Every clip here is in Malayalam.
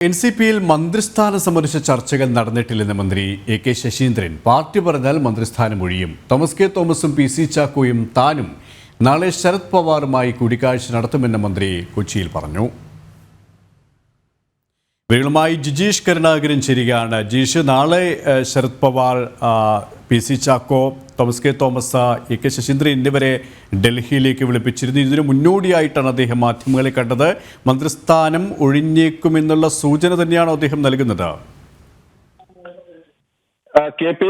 എൻസിപിയിൽ മന്ത്രിസ്ഥാനം സംബന്ധിച്ച ചർച്ചകൾ നടന്നിട്ടില്ലെന്ന് മന്ത്രി എ.കെ. ശശീന്ദ്രൻ. പാർട്ടി പറഞ്ഞാൽ മന്ത്രിസ്ഥാനം ഒഴിയും. തോമസ് കെ തോമസും പി.സി. ചാക്കോയും താനും നാളെ ശരത് പവാറുമായി കൂടിക്കാഴ്ച നടത്തുമെന്ന് മന്ത്രി കൊച്ചിയിൽ പറഞ്ഞു. വിവരങ്ങളുമായി ജിജീഷ് കരുണാകരൻ ചേരുകയാണ്. ജിജീഷ്, നാളെ Sharad Pawar, P C. Chacko, Thomas K Thomas, A K. Saseendran എന്നിവരെ ഡൽഹിയിലേക്ക് വിളിപ്പിച്ചിരുന്നു. ഇതിനു മുന്നോടിയായിട്ടാണ് അദ്ദേഹം മാധ്യമങ്ങളെ കണ്ടത്. മന്ത്രിസ്ഥാനം ഒഴിഞ്ഞേക്കുമെന്നുള്ള സൂചന തന്നെയാണോ അദ്ദേഹം നൽകുന്നത്? കെ.പി.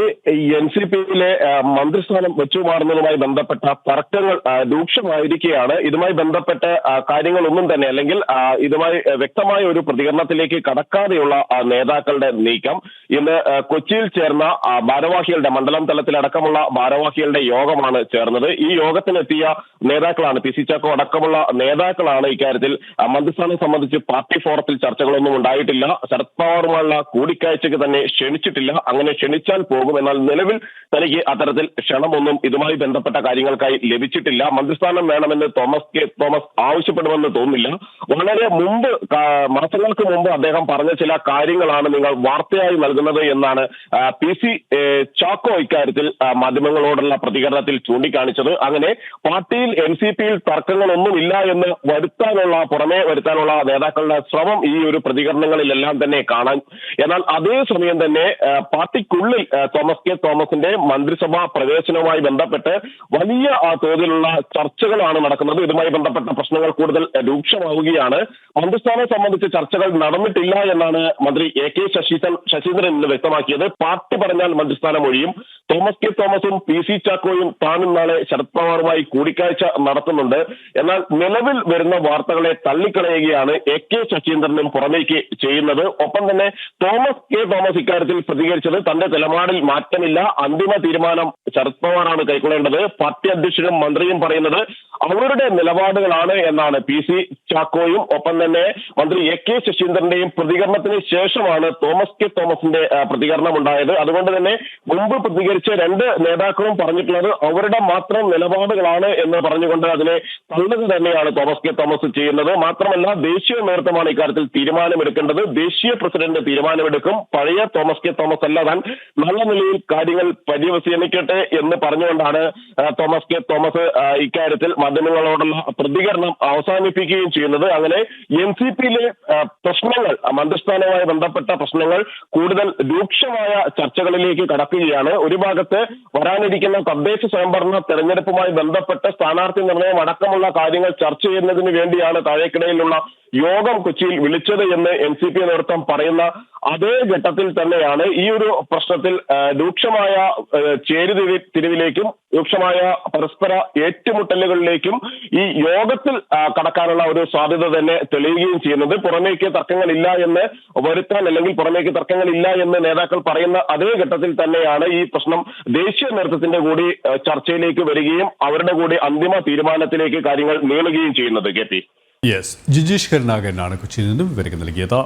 എൻ.സി.പിയിലെ മന്ത്രിസ്ഥാനം വെച്ചുമാറുന്നതുമായി ബന്ധപ്പെട്ട തർക്കങ്ങൾ രൂക്ഷമായിരിക്കുകയാണ്. ഇതുമായി ബന്ധപ്പെട്ട കാര്യങ്ങളൊന്നും തന്നെ, അല്ലെങ്കിൽ ഇതുമായി വ്യക്തമായ ഒരു പ്രതികരണത്തിലേക്ക് കടക്കാതെയുള്ള നേതാക്കളുടെ നീക്കം ഇന്ന് കൊച്ചിയിൽ ചേർന്ന ഭാരവാഹികളുടെ, മണ്ഡലം തലത്തിലടക്കമുള്ള ഭാരവാഹികളുടെ യോഗമാണ് ചേർന്നത്. ഈ യോഗത്തിനെത്തിയ നേതാക്കളാണ്, പി.സി. ചാക്കോ അടക്കമുള്ള നേതാക്കളാണ് ഇക്കാര്യത്തിൽ മന്ത്രിസ്ഥാനം സംബന്ധിച്ച് പാർട്ടി ഫോറത്തിൽ ചർച്ചകളൊന്നും ഉണ്ടായിട്ടില്ല. ശരത് പവാറുമായുള്ള കൂടിക്കാഴ്ചയ്ക്ക് തന്നെ ക്ഷണിച്ചിട്ടില്ല. അങ്ങനെ ക്ഷണിച്ചാൽ പോകും, എന്നാൽ നിലവിൽ തനിക്ക് അത്തരത്തിൽ ക്ഷണമൊന്നും ഇതുമായി ബന്ധപ്പെട്ട കാര്യങ്ങൾക്കായി ലഭിച്ചിട്ടില്ല. മന്ത്രിസ്ഥാനം വേണമെന്ന് തോമസ് ആവശ്യപ്പെടുമെന്ന് തോന്നുന്നില്ല. വളരെ മുമ്പ്, മാസങ്ങൾക്ക് മുമ്പ് അദ്ദേഹം പറഞ്ഞ ചില കാര്യങ്ങളാണ് നിങ്ങൾ വാർത്തയായി നൽകുന്നത് എന്നാണ് പി.സി. ചാക്കോ ഇക്കാര്യത്തിൽ മാധ്യമങ്ങളോടുള്ള പ്രതികരണത്തിൽ ചൂണ്ടിക്കാണിച്ചത്. അങ്ങനെ പാർട്ടിയിൽ എൻ.സി.പിയിൽ തർക്കങ്ങളൊന്നുമില്ല എന്ന് പുറമെ വരുത്താനുള്ള നേതാക്കളുടെ ശ്രമം ഈ ഒരു പ്രതികരണങ്ങളിലെല്ലാം തന്നെ കാണാൻ. എന്നാൽ അതേസമയം തന്നെ പാർട്ടിക്കുള്ളിൽ തോമസ് കെ തോമസിന്റെ മന്ത്രിസഭാ പ്രവേശനവുമായി ബന്ധപ്പെട്ട് വലിയ തോതിലുള്ള ചർച്ചകളാണ് നടക്കുന്നത്. ഇതുമായി ബന്ധപ്പെട്ട പ്രശ്നങ്ങൾ കൂടുതൽ രൂക്ഷമാവുകയാണ്. മന്ത്രിസ്ഥാനം സംബന്ധിച്ച് ചർച്ചകൾ നടന്നിട്ടില്ല എന്നാണ് മന്ത്രി എ.കെ. ശശീന്ദ്രൻ ഇന്ന് വ്യക്തമാക്കിയത്. പാർട്ടി പറഞ്ഞാൽ മന്ത്രിസ്ഥാനം ഒഴിയും. തോമസ് കെ തോമസും പി.സി. ചാക്കോയും താനും നാളെ ശരത് പവാറുമായി കൂടിക്കാഴ്ച നടത്തുന്നുണ്ട്. എന്നാൽ നിലവിൽ വരുന്ന വാർത്തകളെ തള്ളിക്കളയുകയാണ് എ.കെ. ശശീന്ദ്രനും പുറമേക്ക് ചെയ്യുന്നത്. ഒപ്പം തന്നെ തോമസ് കെ തോമസ് ഇക്കാര്യത്തിൽ പ്രതികരിച്ചത് തന്റെ നിലപാടിൽ മാറ്റമില്ല, അന്തിമ തീരുമാനം ശരത് പവാറാണ് കൈക്കൊള്ളേണ്ടത്. പാർട്ടി അധ്യക്ഷനും മന്ത്രിയും പറയുന്നത് അവരുടെ നിലപാടുകളാണ് എന്നാണ് പി.സി. ചാക്കോയും ഒപ്പം തന്നെ മന്ത്രി എ.കെ. ശശീന്ദ്രന്റെയും പ്രതികരണത്തിന് ശേഷമാണ് തോമസ് കെ തോമസിന്റെ പ്രതികരണം ഉണ്ടായത്. അതുകൊണ്ട് തന്നെ മുമ്പ് പ്രതികരിച്ച രണ്ട് നേതാക്കളും പറഞ്ഞിട്ടുള്ളത് അവരുടെ മാത്രം നിലപാടുകളാണ് എന്ന് പറഞ്ഞുകൊണ്ട് അതിനെ തള്ളുക തന്നെയാണ് തോമസ് കെ തോമസ് ചെയ്യുന്നത്. മാത്രമല്ല, ദേശീയ നേതൃത്വമാണ് ഇക്കാര്യത്തിൽ തീരുമാനമെടുക്കേണ്ടത്. ദേശീയ പ്രസിഡന്റ് തീരുമാനമെടുക്കും. പഴയ തോമസ് കെ തോമസ് അല്ല താൻ, നല്ല നിലയിൽ കാര്യങ്ങൾ പര്യവസാനിക്കട്ടെ എന്ന് പറഞ്ഞുകൊണ്ടാണ് തോമസ് കെ തോമസ് ഇക്കാര്യത്തിൽ മാധ്യമങ്ങളോടുള്ള പ്രതികരണം അവസാനിപ്പിക്കുകയും ചെയ്യുന്നത്. അങ്ങനെ എൻ.സി.പിയിലെ പ്രശ്നങ്ങൾ, മന്ത്രിസ്ഥാനവുമായി ബന്ധപ്പെട്ട പ്രശ്നങ്ങൾ കൂടുതൽ രൂക്ഷമായ ചർച്ചകളിലേക്ക് കടക്കുകയാണ്. ഒരു ഭാഗത്ത് വരാനിരിക്കുന്ന തദ്ദേശ സ്വയംഭരണ തെരഞ്ഞെടുപ്പുമായി ബന്ധപ്പെട്ട സ്ഥാനാർത്ഥി നിർണയം അടക്കമുള്ള കാര്യങ്ങൾ ചർച്ച ചെയ്യുന്നതിന് വേണ്ടിയാണ് താഴേക്കിടയിലുള്ള യോഗം കൊച്ചിയിൽ വിളിച്ചത് എന്ന് എൻ.സി.പി നേതൃത്വം പറയുന്ന അതേ ഘട്ടത്തിൽ തന്നെയാണ് ഈ ഒരു പ്രശ്നത്തിൽ രൂക്ഷമായ ചേരിതിരിവിലേക്കും രൂക്ഷമായ പരസ്പര ഏറ്റുമുട്ടലുകളിലേക്കും ഈ യോഗത്തിൽ കടക്കാനുള്ള ഒരു സാധ്യത തന്നെ തെളിയുകയും ചെയ്യുന്നത്. പുറമേക്ക് തർക്കങ്ങളില്ല എന്ന് വരുത്താൻ, അല്ലെങ്കിൽ പുറമേക്ക് തർക്കങ്ങളില്ല എന്ന് നേതാക്കൾ പറയുന്ന അതേ ഘട്ടത്തിൽ തന്നെയാണ് ഈ പ്രശ്നം ദേശീയ നേതൃത്വത്തിന്റെ കൂടി ചർച്ചയിലേക്ക് വരികയും അവരുടെ കൂടി അന്തിമ തീരുമാനത്തിലേക്ക് കാര്യങ്ങൾ നീളുകയും ചെയ്യുന്നത്. കെ.പി. ജിജീഷ് കരുണാകരനാണ് കൊച്ചിയിൽ നിന്നും വിവരങ്ങൾ നൽകിയത്.